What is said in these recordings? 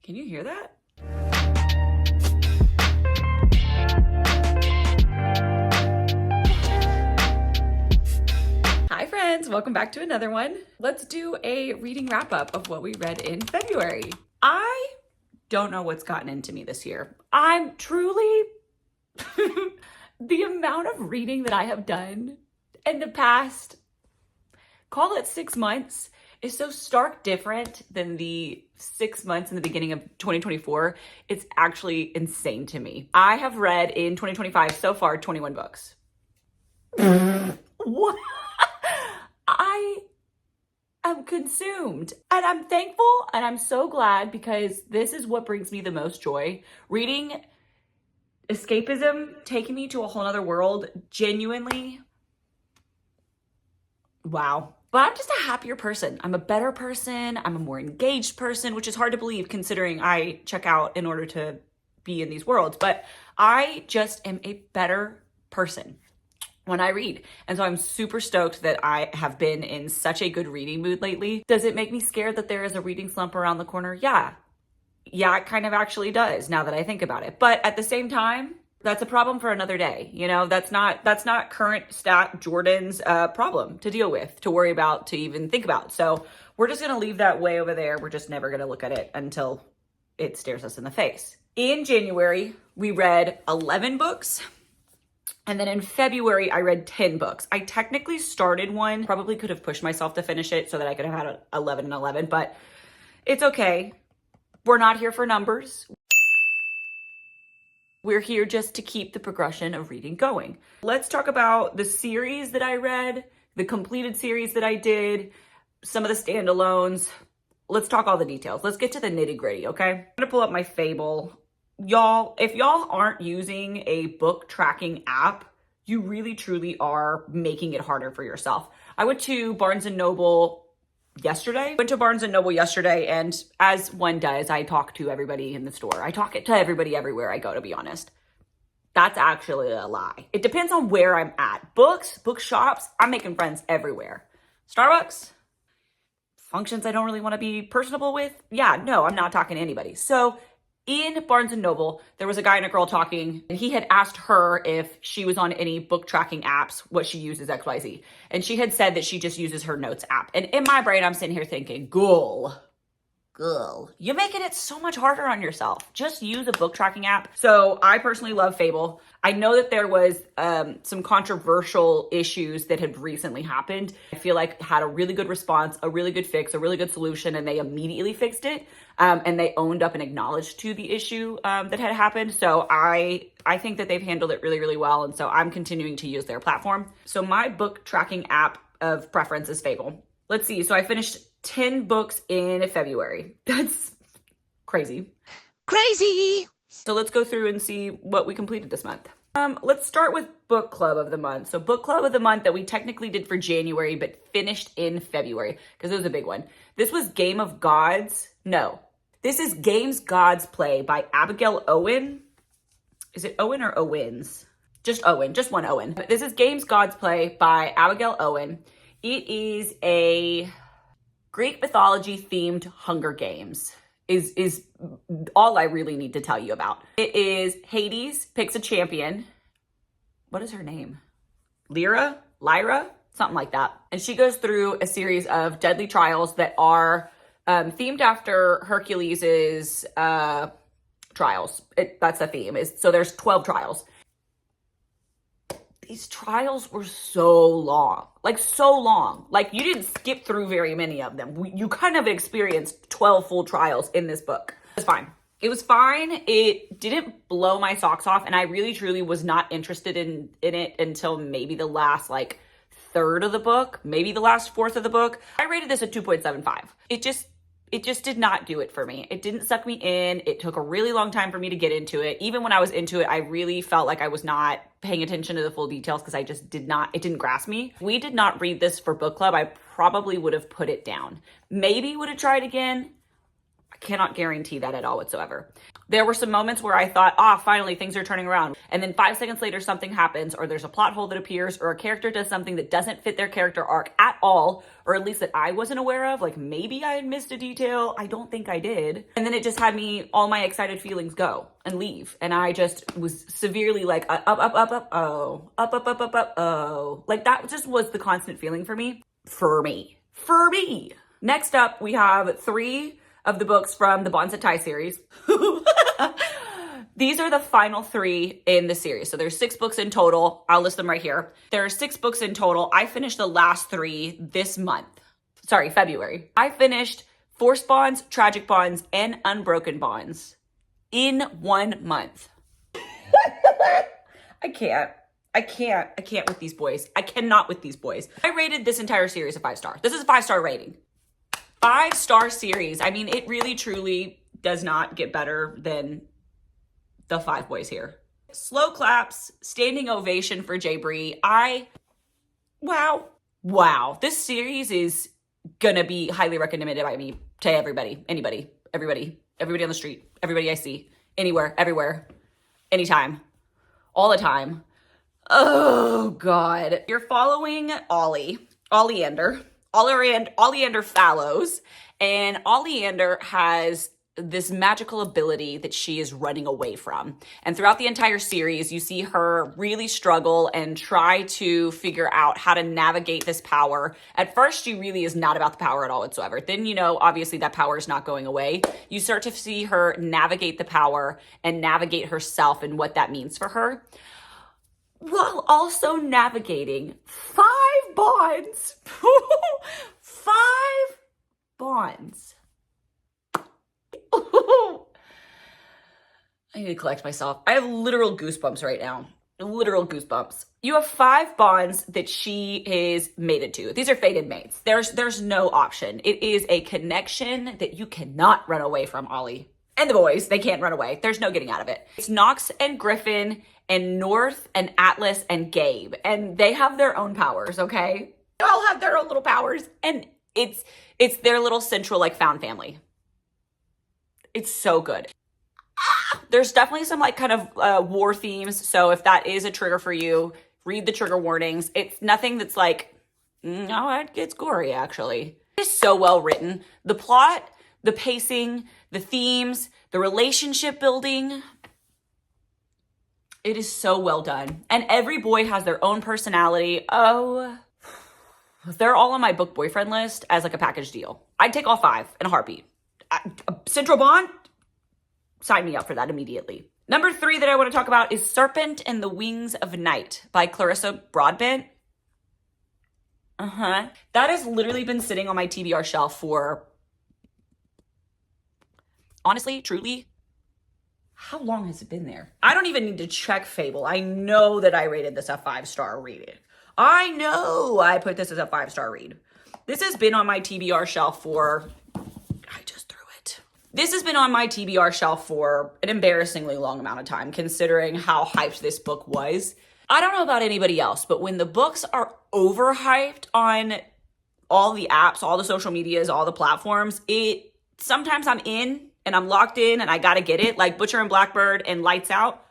Can you hear that? Hi friends, welcome back to another one. Let's do a reading wrap up of what we read in February. I don't know what's gotten into me this year. I'm truly, the amount of reading that I have done in the past, call it 6 months, is so stark different than the 6 months in the beginning of 2024. It's actually insane to me. I have read in 2025 so far 21 books. What? I am consumed, and I'm thankful, and I'm so glad, because this is what brings me the most joy. Reading, escapism, taking me to a whole nother world, genuinely, wow. But I'm just a happier person. I'm a better person. I'm a more engaged person, which is hard to believe considering I check out in order to be in these worlds. But I just am a better person when I read. And so I'm super stoked that I have been in such a good reading mood lately. Does it make me scared that there is a reading slump around the corner? Yeah. Yeah, it kind of actually does now that I think about it. But at the same time, that's a problem for another day. You know, that's not current stat Jordan's problem to deal with, to worry about, to even think about. So we're just gonna leave that way over there. We're just never gonna look at it until it stares us in the face. In January, we read 11 books. And then in February, I read 10 books. I technically started one, probably could have pushed myself to finish it so that I could have had 11 and 11, but it's okay. We're not here for numbers. We're here just to keep the progression of reading going. Let's talk about the series that I read, the completed series that I did, some of the standalones. Let's talk all the details. Let's get to the nitty gritty, okay? I'm gonna pull up my Fable. Y'all, if y'all aren't using a book tracking app, you really truly are making it harder for yourself. I went to Barnes & Noble yesterday. And as one does, I talk to everybody in the store. I talk to everybody everywhere I go, to be honest. That's actually a lie. It depends on where I'm at. Books, bookshops, I'm making friends everywhere. Starbucks, functions I don't really want to be personable with. Yeah, no, I'm not talking to anybody. So in Barnes & Noble, there was a guy and a girl talking, and he had asked her if she was on any book tracking apps, what she uses, XYZ. And she had said that she just uses her notes app. And in my brain, I'm sitting here thinking, girl, you're making it so much harder on yourself. Just use a book tracking app. So I personally love Fable. I know that there was some controversial issues that had recently happened. I feel like had a really good response, a really good fix, a really good solution, and they immediately fixed it. And they owned up and acknowledged to the issue that had happened. So I think that they've handled it really, really well. And so I'm continuing to use their platform. So my book tracking app of preference is Fable. Let's see. So I finished 10 books in February. That's crazy. Crazy! So let's go through and see what we completed this month. Let's start with book club of the month. So book club of the month that we technically did for January, but finished in February, because it was a big one. This was Game of Gods. No, this is Games Gods Play by Abigail Owen. Is it Owen or Owens? Just Owen, just one Owen. This is Games Gods Play by Abigail Owen. It is a Greek mythology themed Hunger Games. Is all I really need to tell you about. It is Hades picks a champion. What is her name? Lyra? Something like that. And she goes through a series of deadly trials that are themed after Hercules's trials. That's the theme. So there's 12 trials. These trials were so long. Like you didn't skip through very many of them. You kind of experienced 12 full trials in this book. It was fine. It was fine. It didn't blow my socks off, and I really truly was not interested in it until maybe the last third of the book, maybe the last fourth of the book. I rated this a 2.75. It just did not do it for me. It didn't suck me in. It took a really long time for me to get into it. Even when I was into it, I really felt like I was not paying attention to the full details because it didn't grasp me. If we did not read this for book club, I probably would have put it down. Maybe would have tried again. I cannot guarantee that at all whatsoever. There were some moments where I thought, finally things are turning around. And then 5 seconds later, something happens, or there's a plot hole that appears, or a character does something that doesn't fit their character arc at all, or at least that I wasn't aware of. Like maybe I had missed a detail. I don't think I did. And then it just had me, all my excited feelings go and leave. And I just was severely like, oh. Like that just was the constant feeling for me. For me. Next up, we have 3 of the books from the Bonsai series. These are the final 3 in the series. So there's 6 books in total. I'll list them right here. There are 6 books in total. I finished the last 3 this month. Sorry, February. I finished Forced Bonds, Tragic Bonds, and Unbroken Bonds in 1 month. I can't with these boys. I cannot with these boys. I rated this entire series a 5-star. This is a 5-star rating. 5-star series. I mean, it really truly does not get better than the 5 boys here. Slow claps, standing ovation for Jay Bree. Wow. This series is gonna be highly recommended by me to everybody, anybody, everybody on the street, everybody I see, anywhere, everywhere, anytime, all the time. Oh God. You're following Oleander Fallows, and Oleander has this magical ability that she is running away from. And throughout the entire series, you see her really struggle and try to figure out how to navigate this power. At first, she really is not about the power at all whatsoever. Then, obviously that power is not going away. You start to see her navigate the power and navigate herself and what that means for her, while also navigating 5 bonds. 5 bonds. I need to collect myself. I have literal goosebumps right now. Literal goosebumps. You have 5 bonds that she is mated to. These are fated mates. There's no option. It is a connection that you cannot run away from, Ollie. And the boys, they can't run away. There's no getting out of it. It's Nox and Griffin and North and Atlas and Gabe. And they have their own powers, okay? They all have their own little powers. And it's their little central, found family. It's so good. There's definitely some kind of war themes. So if that is a trigger for you, read the trigger warnings. It's nothing that's it gets gory, actually. It's so well written. The plot, the pacing, the themes, the relationship building. It is so well done. And every boy has their own personality. Oh, they're all on my book boyfriend list as a package deal. I'd take all 5 in a heartbeat. Central Bond, sign me up for that immediately. Number 3 that I want to talk about is Serpent and the Wings of Night by Clarissa Broadbent. That has literally been sitting on my TBR shelf for, honestly, truly, how long has it been there? I don't even need to check Fable. I know that I rated this a 5-star read. I know I put this as a 5-star read. This has been on my TBR shelf for, This has been on my TBR shelf for an embarrassingly long amount of time, considering how hyped this book was. I don't know about anybody else, but when the books are overhyped on all the apps, all the social medias, all the platforms, sometimes I'm in and I'm locked in and I gotta get it. Like Butcher and Blackbird and Lights Out,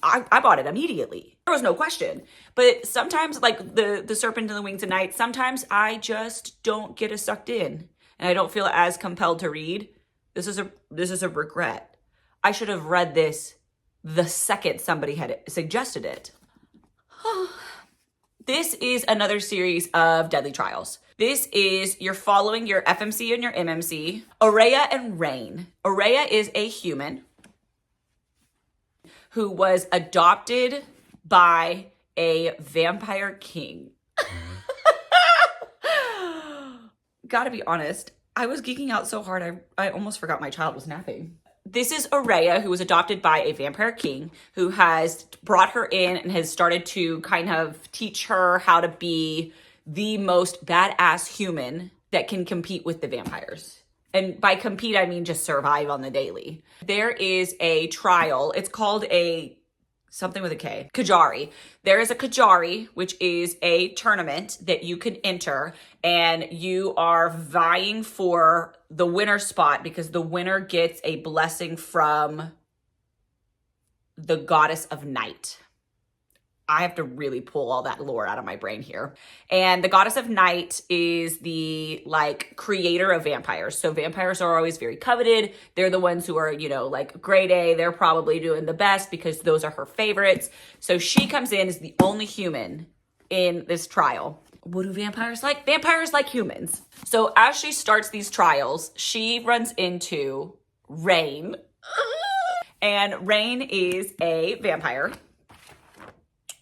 I bought it immediately. There was no question. But sometimes, the Serpent and the Wings of Night, sometimes I just don't get as sucked in and I don't feel as compelled to read. This is a regret. I should have read this the second somebody had suggested it. This is another series of Deadly Trials. You're following your FMC and your MMC, Aurea and Rain. Aurea is a human who was adopted by a vampire king. Gotta be honest, I was geeking out so hard, I almost forgot my child was napping. This is Aurea, who was adopted by a vampire king who has brought her in and has started to kind of teach her how to be the most badass human that can compete with the vampires. And by compete, I mean just survive on the daily. There is a trial. It's called a something with a K. Kajari. There is a Kajari, which is a tournament that you can enter, and you are vying for the winner spot because the winner gets a blessing from the goddess of night. I have to really pull all that lore out of my brain here. And the goddess of night is the like creator of vampires. So vampires are always very coveted. They're the ones who are, you know, like grade A. They're probably doing the best because those are her favorites. So she comes in as the only human in this trial. What do vampires like? Vampires like humans. So as she starts these trials, she runs into Rain. And Rain is a vampire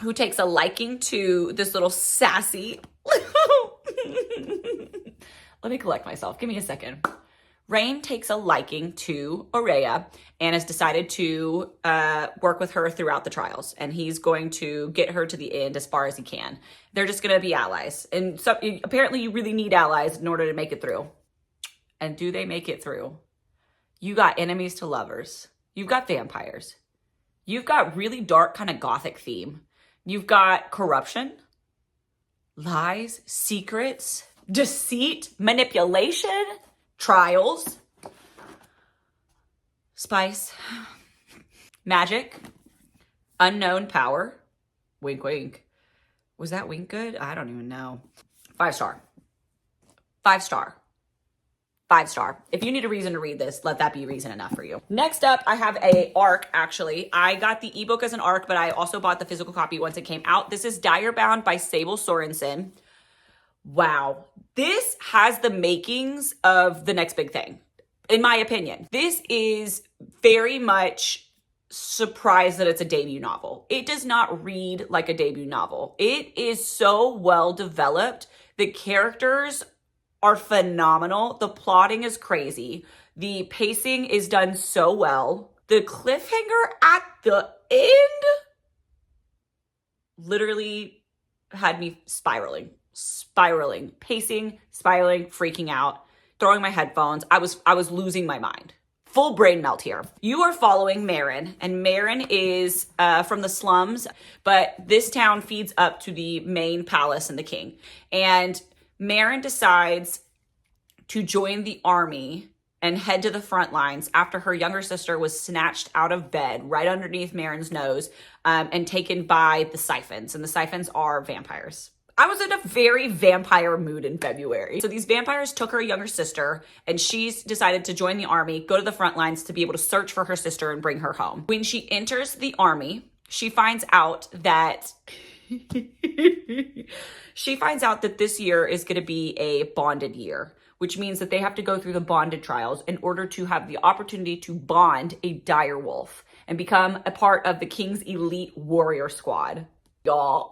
who takes a liking to this little sassy. Let me collect myself. Give me a second. Rain takes a liking to Aurea and has decided to work with her throughout the trials. And he's going to get her to the end as far as he can. They're just going to be allies. And so apparently you really need allies in order to make it through. And do they make it through? You got enemies to lovers. You've got vampires. You've got really dark kind of gothic theme. You've got corruption, lies, secrets, deceit, manipulation, trials, spice, magic, unknown power, wink, wink. Was that wink good? I don't even know. 5 star. 5 star. 5 star. If you need a reason to read this, let that be reason enough for you. Next up, I have a ARC, actually. I got the ebook as an ARC, but I also bought the physical copy once it came out. This is Direbound by Sable Sorensen. Wow. This has the makings of the next big thing, in my opinion. This is very much surprised that it's a debut novel. It does not read like a debut novel. It is so well developed. The characters are phenomenal. The plotting is crazy. The pacing is done so well. The cliffhanger at the end literally had me spiraling, pacing, spiraling, freaking out, throwing my headphones. I was losing my mind. Full brain melt here. You are following Marin, and Marin is from the slums, but this town feeds up to the main palace and the king. And Marin decides to join the army and head to the front lines after her younger sister was snatched out of bed right underneath Marin's nose and taken by the Siphons. And the Siphons are vampires. I was in a very vampire mood in February. So these vampires took her younger sister, and she's decided to join the army, go to the front lines to be able to search for her sister and bring her home. When she enters the army, she finds out that this year is going to be a bonded year, which means that they have to go through the bonded trials in order to have the opportunity to bond a direwolf and become a part of the king's elite warrior squad. Y'all,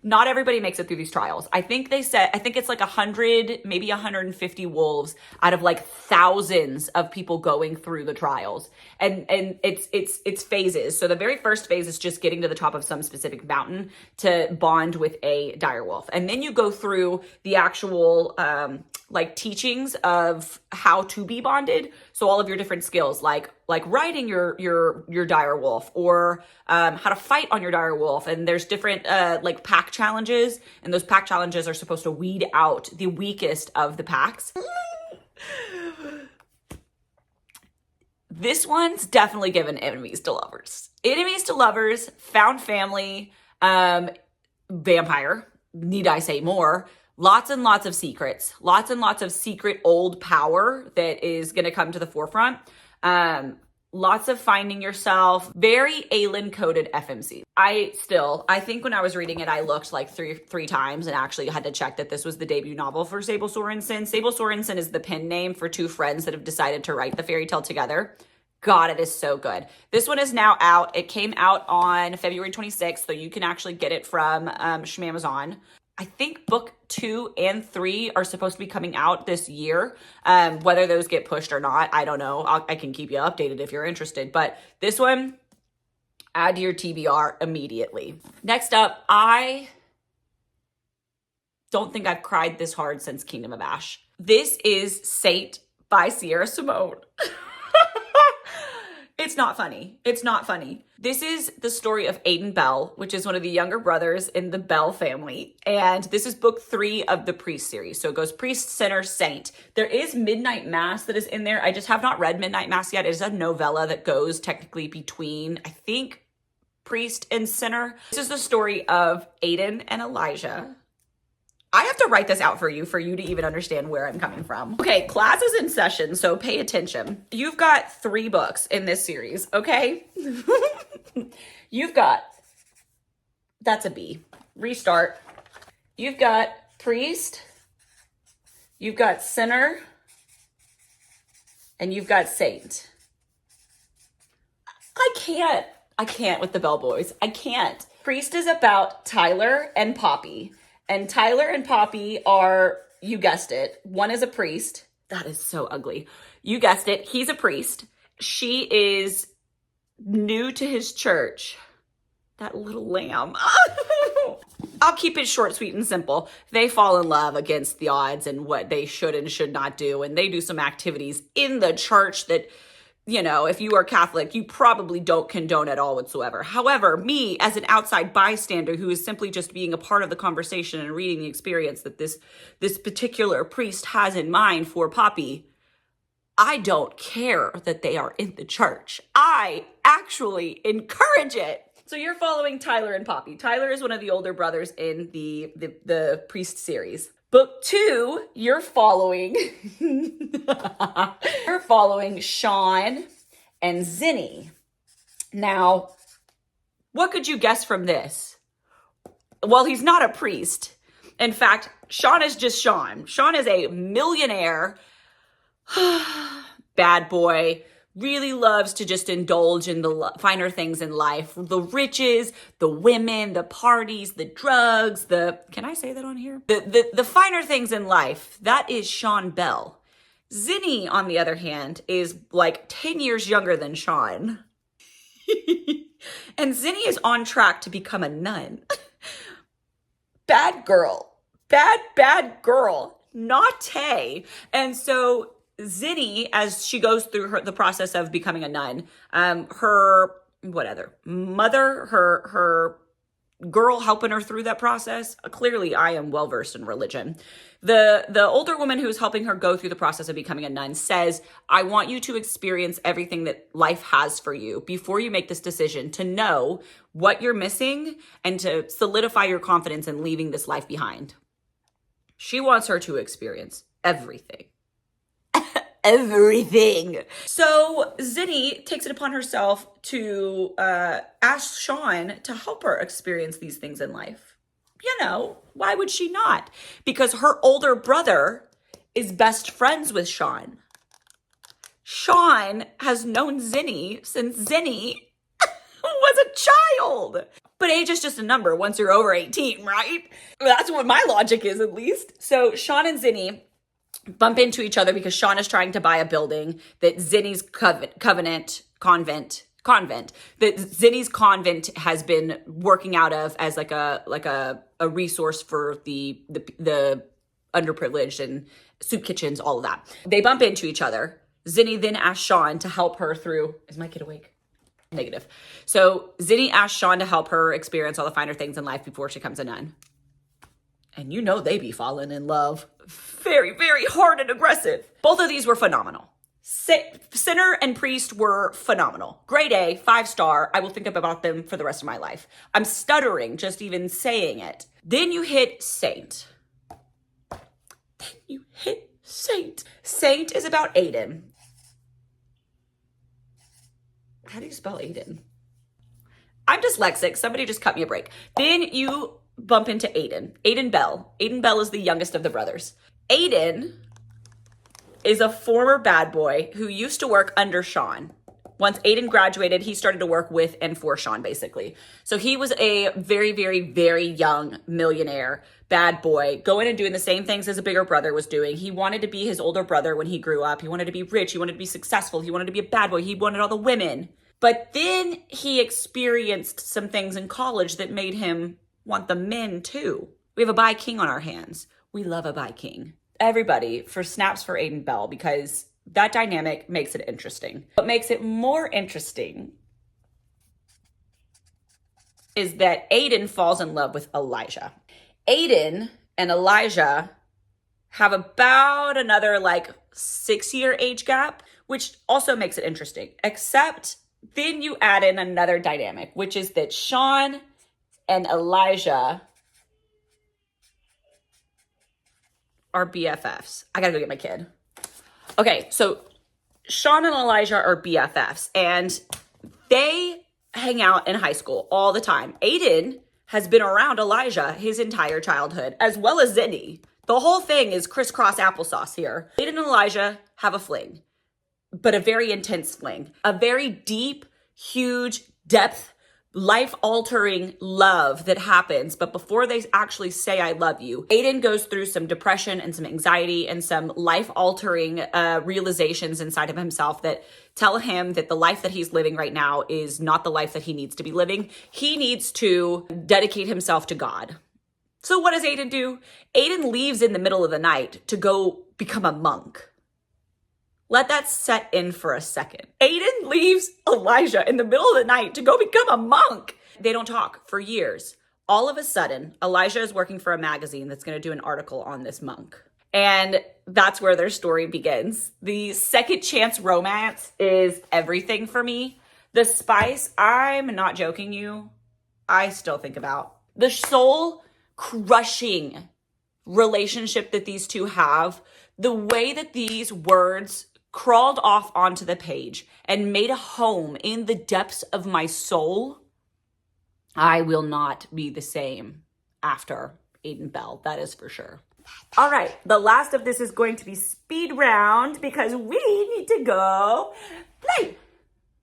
not everybody makes it through these trials. I think it's like 100, maybe 150 wolves out of like thousands of people going through the trials. And it's phases. So the very first phase is just getting to the top of some specific mountain to bond with a direwolf. And then you go through the actual like teachings of how to be bonded. So all of your different skills, like riding your direwolf, or how to fight on your direwolf. And there's different like pack challenges, and those pack challenges are supposed to weed out the weakest of the packs. This one's definitely given enemies to lovers. Enemies to lovers, found family, vampire, need I say more? Lots and lots of secrets, lots and lots of secret old power that is going to come to the forefront. Lots of finding yourself, very Aelin coded FMC. I think when I was reading it, I looked like three times and actually had to check that this was the debut novel for Sable Sorensen. Sable Sorensen is the pen name for two friends that have decided to write the fairy tale together. God, it is so good. This one is now out. It came out on February 26th, so you can actually get it from Shmamazon. I think book 2 and 3 are supposed to be coming out this year. Whether those get pushed or not, I don't know. I can keep you updated if you're interested. But this one, add to your TBR immediately. Next up, I don't think I've cried this hard since Kingdom of Ash. This is Saint by Sierra Simone. It's not funny. It's not funny. This is the story of Aiden Bell, which is one of the younger brothers in the Bell family. And this is book 3 of the Priest series. So it goes Priest, Sinner, Saint. There is Midnight Mass that is in there. I just have not read Midnight Mass yet. It is a novella that goes technically between, I think, Priest and Sinner. This is the story of Aiden and Elijah. I have to write this out for you to even understand where I'm coming from. Okay, class is in session, so pay attention. You've got 3 books in this series, okay? You've got, that's a B, restart. You've got Priest, you've got Sinner, and you've got Saint. I can't with the Bell Boys. I can't. Priest is about Tyler and Poppy. And Tyler and Poppy are, you guessed it, one is a priest. That is so ugly. You guessed it. He's a priest. She is new to his church. That little lamb. I'll keep it short, sweet, and simple. They fall in love against the odds and what they should and should not do. And they do some activities in the church that, you know, if you are Catholic, you probably don't condone at all whatsoever. However, me as an outside bystander who is simply just being a part of the conversation and reading the experience that this particular priest has in mind for Poppy, I don't care that they are in the church. I actually encourage it. So you're following Tyler and Poppy. Tyler is one of the older brothers in the Priest series. Book 2, you're following Sean and Zinni. Now, what could you guess from this? Well, he's not a priest. In fact, Sean is just Sean. Sean is a millionaire, bad boy, really loves to just indulge in the finer things in life. The riches, the women, the parties, the drugs, can I say that on here? The finer things in life. That is Sean Bell. Zinni, on the other hand, is like 10 years younger than Sean. And Zinni is on track to become a nun. Bad girl. Bad girl. Naughty. And so Zinni, as she goes through the process of becoming a nun, her mother, her girl helping her through that process. Clearly, I am well versed in religion. The older woman who is helping her go through the process of becoming a nun says, I want you to experience everything that life has for you before you make this decision, to know what you're missing and to solidify your confidence in leaving this life behind. She wants her to experience everything. Everything. So Zinni takes it upon herself to ask Sean to help her experience these things in life. You know, why would she not? Because her older brother is best friends with Sean. Sean has known Zinni since Zinni was a child. But age is just a number once you're over 18, right? That's what my logic is, at least. So Sean and Zinni bump into each other because Sean is trying to buy a building that Zinni's convent that Zinni's convent has been working out of as like a resource for the underprivileged and soup kitchens, all of that. They bump into each other. Zinni then asks Sean to help her through. Is my kid awake? Negative. So Zinni asks Sean to help her experience all the finer things in life before she becomes a nun. And you know they be falling in love very, very hard and aggressive. Both of these were phenomenal. Sinner and Priest were phenomenal. Grade A, 5-star. I will think about them for the rest of my life. I'm stuttering just even saying it. Then you hit Saint. Saint is about Aiden. How do you spell Aiden? I'm dyslexic. Somebody just cut me a break. Then you bump into Aiden Bell. Aiden Bell is the youngest of the brothers. Aiden is a former bad boy who used to work under Sean. Once Aiden graduated, he started to work with and for Sean, basically. So he was a very, very, very young millionaire, bad boy, going and doing the same things as a bigger brother was doing. He wanted to be his older brother when he grew up. He wanted to be rich. He wanted to be successful. He wanted to be a bad boy. He wanted all the women. But then he experienced some things in college that made him want the men too. We have a bi king on our hands. We love a bi king. Everybody for snaps for Aiden Bell because that dynamic makes it interesting. What makes it more interesting is that Aiden falls in love with Elijah. Aiden and Elijah have about another like 6-year age gap, which also makes it interesting. Except then you add in another dynamic, which is that Sean and Elijah are BFFs. I gotta go get my kid. Okay, so Sean and Elijah are BFFs, and they hang out in high school all the time. Aiden has been around Elijah his entire childhood, as well as Zenny. The whole thing is crisscross applesauce here. Aiden and Elijah have a fling, but a very intense fling. A very deep, huge, depth, life-altering love that happens. But before they actually say, I love you, Aiden goes through some depression and some anxiety and some life-altering realizations inside of himself that tell him that the life that he's living right now is not the life that he needs to be living. He needs to dedicate himself to God. So what does Aiden do? Aiden leaves in the middle of the night to go become a monk. Let that set in for a second. Aiden leaves Elijah in the middle of the night to go become a monk. They don't talk for years. All of a sudden, Elijah is working for a magazine that's going to do an article on this monk. And that's where their story begins. The second chance romance is everything for me. The spice, I'm not joking you, I still think about. The soul crushing relationship that these two have, the way that these words crawled off onto the page and made a home in the depths of my soul, I will not be the same after Aiden Bell, that is for sure. All right, the last of this is going to be speed round because we need to go play.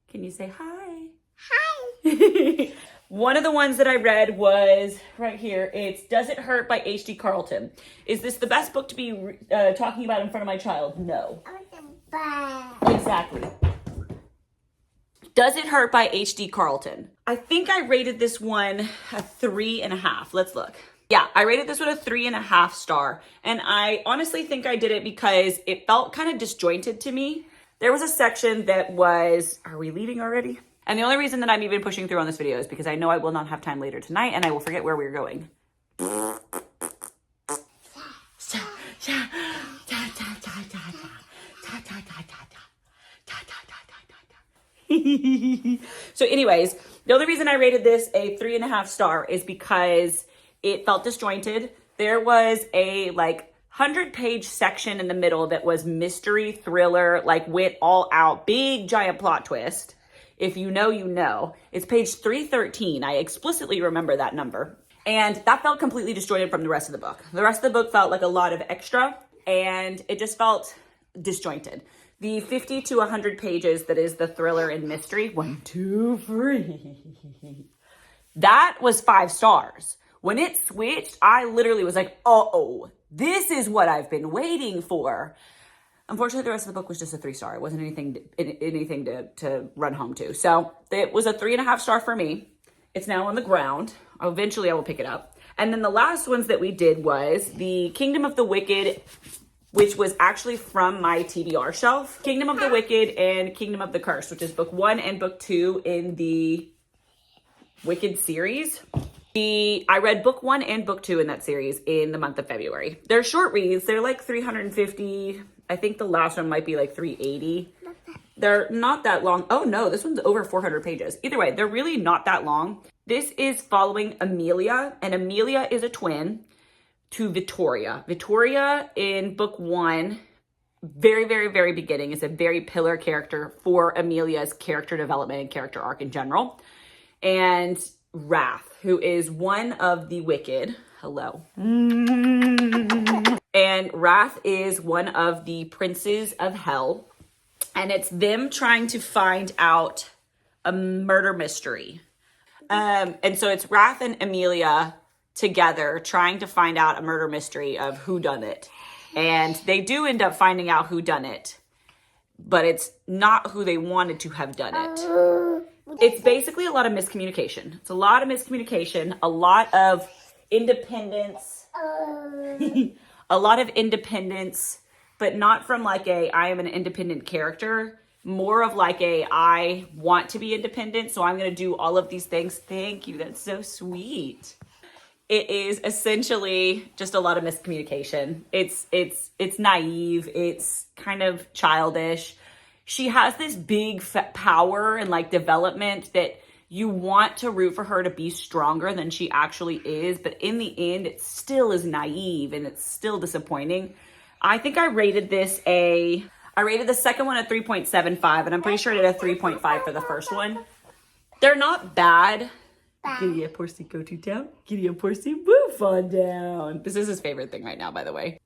Can you say hi? Hi. One of the ones that I read was right here. It's Does It Hurt by H.D. Carlton. Is this the best book to be talking about in front of my child? No. Exactly. Does It Hurt by H.D. Carlton. I think I rated this one a 3.5. Let's look. Yeah, I rated this one a 3.5 star. And I honestly think I did it because it felt kind of disjointed to me. There was a section that was, are we leaving already? And the only reason that I'm even pushing through on this video is because I know I will not have time later tonight and I will forget where we're going. So anyways, the only reason I rated this a 3.5 star is because it felt disjointed. There was a 100-page section in the middle that was mystery thriller, went all out, big giant plot twist. If you know, you know. It's page 313. I explicitly remember that number. And that felt completely disjointed from the rest of the book. The rest of the book felt like a lot of extra, and it just felt disjointed. The 50 to 100 pages that is the thriller and mystery, 1, 2, 3. That was 5 stars. When it switched, I literally was like, uh-oh, this is what I've been waiting for. Unfortunately, the rest of the book was just a 3-star. It wasn't anything to run home to. So it was a 3.5 star for me. It's now on the ground. Eventually, I will pick it up. And then the last ones that we did was the Kingdom of the Wicked, which was actually from my TBR shelf. Kingdom of the Wicked and Kingdom of the Curse, which is book 1 and book 2 in the Wicked series. I read book 1 and book 2 in that series in the month of February. They're short reads. They're 350. I think the last one might be 380. They're not that long. Oh no, this one's over 400 pages. Either way, they're really not that long. This is following Amelia, and Amelia is a twin to Victoria. Victoria in book 1, very, very, very beginning, is a very pillar character for Amelia's character development and character arc in general. And Wrath, who is one of the wicked. Hello. And Wrath is one of the princes of hell. And it's them trying to find out a murder mystery. And so it's Wrath and Amelia together trying to find out a murder mystery of who done it. And they do end up finding out who done it. But it's not who they wanted to have done it. It's basically a lot of miscommunication. It's a lot of miscommunication, a lot of independence, a lot of independence but not from like a I am an independent character, more of like a I want to be independent, so I'm going to do all of these things. Thank you. That's so sweet. It is essentially just a lot of miscommunication. It's naive. It's kind of childish. She has this big power and like development that you want to root for her to be stronger than she actually is. But in the end, it still is naive and it's still disappointing. I think I rated I rated the second one a 3.75, and I'm pretty sure I did a 3.5 for the first one. They're not bad. Giddy up, horsey, go to town. Giddy up, horsey, woof on down. This is his favorite thing right now, by the way.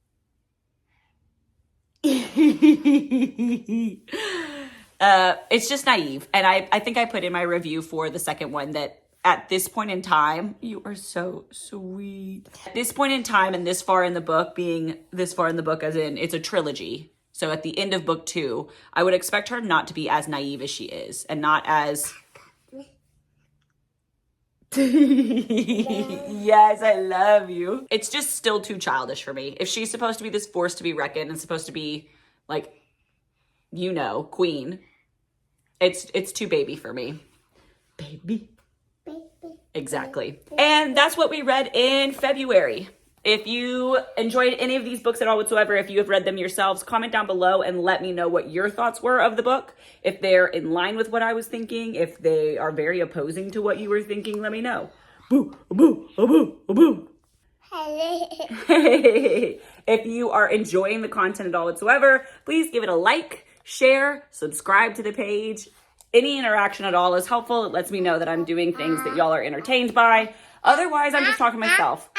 It's just naive. And I think I put in my review for the second one that at this point in time, you are so sweet. At this point in time and this far in the book, being this far in the book as in it's a trilogy. So at the end of book 2, I would expect her not to be as naive as she is and not as... Yes, I love you. It's just still too childish for me. If she's supposed to be this force to be reckoned and supposed to be like, you know, queen, it's too baby for me. Baby. Exactly. And that's what we read in February. If you enjoyed any of these books at all whatsoever, if you have read them yourselves, comment down below and let me know what your thoughts were of the book. If they're in line with what I was thinking, if they are very opposing to what you were thinking, let me know. Boo, boo, boo, boo. If you are enjoying the content at all whatsoever, please give it a like, share, subscribe to the page. Any interaction at all is helpful. It lets me know that I'm doing things that y'all are entertained by. Otherwise, I'm just talking to myself.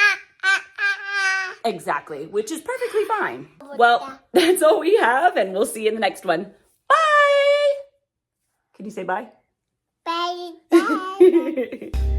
Exactly, which is perfectly fine. Well, that's all we have, and we'll see you in the next one. Bye! Can you say bye? Bye. Bye.